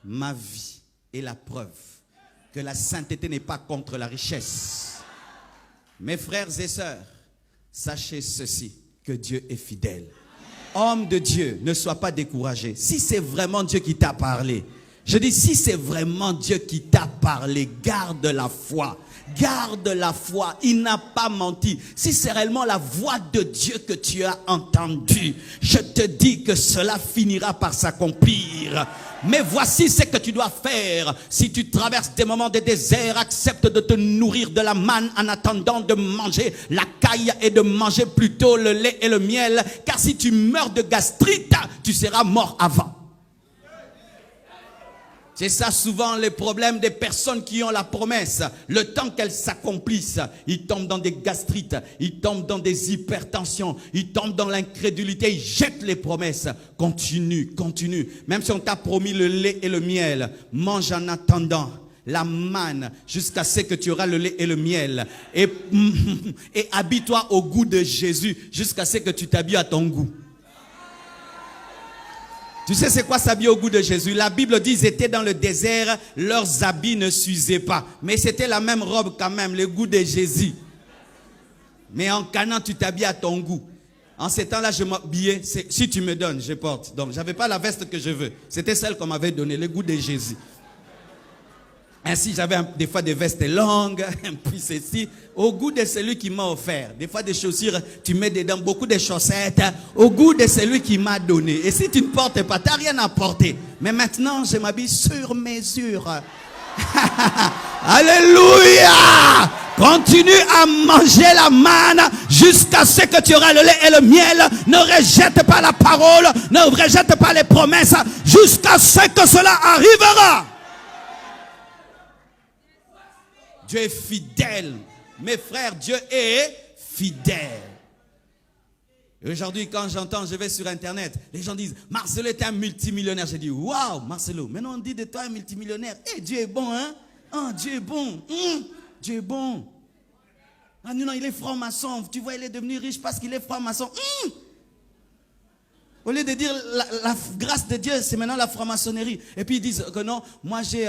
ma vie est la preuve que la sainteté n'est pas contre la richesse. Mes frères et sœurs, sachez ceci, que Dieu est fidèle. Homme de Dieu, ne sois pas découragé. Si c'est vraiment Dieu qui t'a parlé, je dis si c'est vraiment Dieu qui t'a parlé, garde la foi. Garde la foi, il n'a pas menti. Si c'est réellement la voix de Dieu que tu as entendue, je te dis que cela finira par s'accomplir. Mais voici ce que tu dois faire. Si tu traverses des moments de désert, accepte de te nourrir de la manne en attendant de manger la caille et de manger plutôt le lait et le miel. Car si tu meurs de gastrite, tu seras mort avant. C'est ça souvent les problèmes des personnes qui ont la promesse. Le temps qu'elles s'accomplissent, ils tombent dans des gastrites, ils tombent dans des hypertensions, ils tombent dans l'incrédulité, ils jettent les promesses. Continue, continue. Même si on t'a promis le lait et le miel, mange en attendant la manne jusqu'à ce que tu auras le lait et le miel. Et habille-toi au goût de Jésus jusqu'à ce que tu t'habilles à ton goût. Tu sais c'est quoi s'habiller au goût de Jésus? La Bible dit ils étaient dans le désert, leurs habits ne s'usaient pas. Mais c'était la même robe quand même, le goût de Jésus. Mais en Canaan, tu t'habilles à ton goût. En ces temps-là, je m'habillais, si tu me donnes, je porte. Donc, je n'avais pas la veste que je veux. C'était celle qu'on m'avait donnée, le goût de Jésus. Ainsi, j'avais des fois des vestes longues, puis ceci, au goût de celui qui m'a offert. Des fois, des chaussures, tu mets dedans beaucoup de chaussettes, au goût de celui qui m'a donné. Et si tu ne portes pas, tu n'as rien à porter. Mais maintenant, je m'habille sur mesure. Alléluia! Continue à manger la manne jusqu'à ce que tu auras le lait et le miel. Ne rejette pas la parole, ne rejette pas les promesses, jusqu'à ce que cela arrivera. Dieu est fidèle. Mes frères, Dieu est fidèle. Et aujourd'hui, quand j'entends, je vais sur Internet, les gens disent, Marcelo est un multimillionnaire. J'ai dit, waouh, Marcelo, maintenant on dit de toi un multimillionnaire. Eh, Dieu est bon, hein? Oh, Dieu est bon. Dieu est bon. Ah non, il est franc-maçon. Tu vois, il est devenu riche parce qu'il est franc-maçon. Au lieu de dire la grâce de Dieu, c'est maintenant la franc-maçonnerie. Et puis ils disent que non, moi j'ai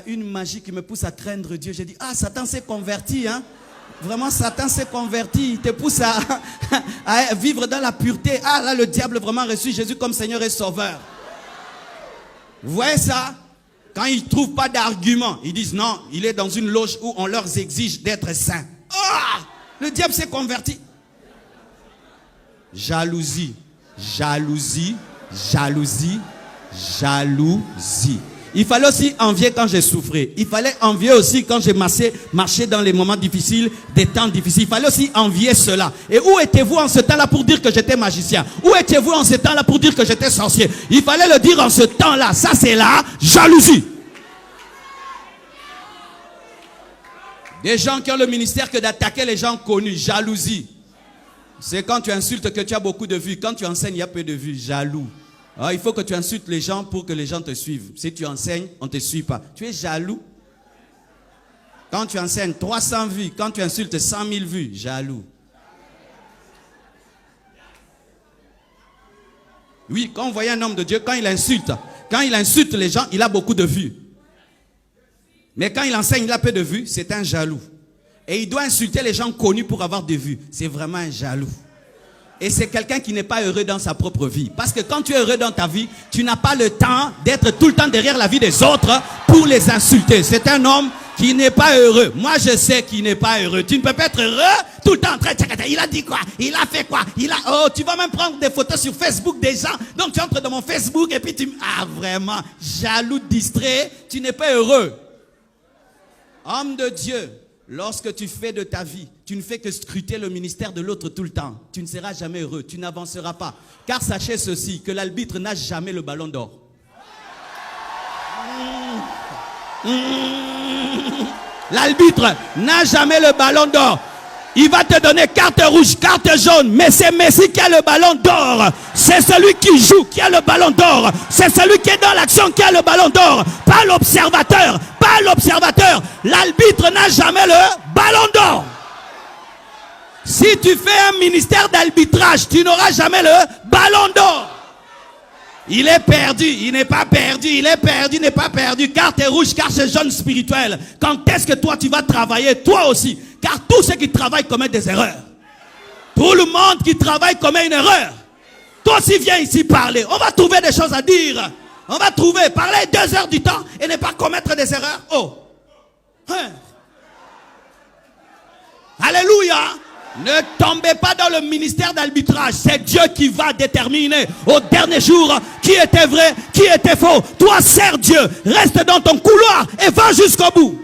une magie qui me pousse à craindre Dieu. J'ai dit, ah, Satan s'est converti, hein. Vraiment, Satan s'est converti. Il te pousse à vivre dans la pureté. Ah, là, le diable vraiment reçu Jésus comme Seigneur et Sauveur. Vous voyez ça? Quand ils ne trouvent pas d'argument, ils disent non, il est dans une loge où on leur exige d'être saints. Ah, le diable s'est converti. Jalousie. Jalousie, jalousie, jalousie. Il fallait aussi envier quand j'ai souffert. Il fallait envier aussi quand j'ai marché dans les moments difficiles, des temps difficiles. Il fallait aussi envier cela. Et où étiez-vous en ce temps-là pour dire que j'étais magicien? Où étiez-vous en ce temps-là pour dire que j'étais sorcier? Il fallait le dire en ce temps-là. Ça, c'est la jalousie. Des gens qui ont le ministère que d'attaquer les gens connus. Jalousie. C'est quand tu insultes que tu as beaucoup de vues. Quand tu enseignes, il y a peu de vues. Jaloux. Alors, il faut que tu insultes les gens pour que les gens te suivent. Si tu enseignes, on ne te suit pas. Tu es jaloux. Quand tu enseignes 300 vues, quand tu insultes 100 000 vues, jaloux. Oui, quand on voit un homme de Dieu, quand il insulte les gens, il a beaucoup de vues. Mais quand il enseigne, il a peu de vues, c'est un jaloux. Et il doit insulter les gens connus pour avoir des vues. C'est vraiment un jaloux. Et c'est quelqu'un qui n'est pas heureux dans sa propre vie. Parce que quand tu es heureux dans ta vie, tu n'as pas le temps d'être tout le temps derrière la vie des autres pour les insulter. C'est un homme qui n'est pas heureux. Moi, je sais qu'il n'est pas heureux. Tu ne peux pas être heureux tout le temps en train de... Il a dit quoi? Il a fait quoi? Oh, tu vas même prendre des photos sur Facebook des gens. Donc, tu entres dans mon Facebook et puis tu... Ah, vraiment, jaloux, distrait. Tu n'es pas heureux. Homme de Dieu. Lorsque tu fais de ta vie, tu ne fais que scruter le ministère de l'autre tout le temps. Tu ne seras jamais heureux, tu n'avanceras pas. Car sachez ceci, que l'arbitre n'a jamais le ballon d'or. L'arbitre n'a jamais le ballon d'or. Il va te donner carte rouge, carte jaune, mais c'est Messi qui a le ballon d'or. C'est celui qui joue qui a le ballon d'or. C'est celui qui est dans l'action qui a le ballon d'or. Pas l'observateur, pas l'observateur. L'arbitre n'a jamais le ballon d'or. Si tu fais un ministère d'arbitrage, tu n'auras jamais le ballon d'or. Il est perdu, il n'est pas perdu, il est perdu, il n'est pas perdu. Carte est rouge, car c'est jeune spirituel. Quand est-ce que toi tu vas travailler? Toi aussi. Car tous ceux qui travaillent commettent des erreurs. Tout le monde qui travaille commet une erreur. Toi aussi viens ici parler. On va trouver des choses à dire. On va trouver, parler 2 heures du temps et ne pas commettre des erreurs. Oh. Hein. Alléluia. Ne tombez pas dans le ministère d'arbitrage. C'est Dieu qui va déterminer au dernier jour qui était vrai, qui était faux. Toi, sers Dieu. Reste dans ton couloir et va jusqu'au bout.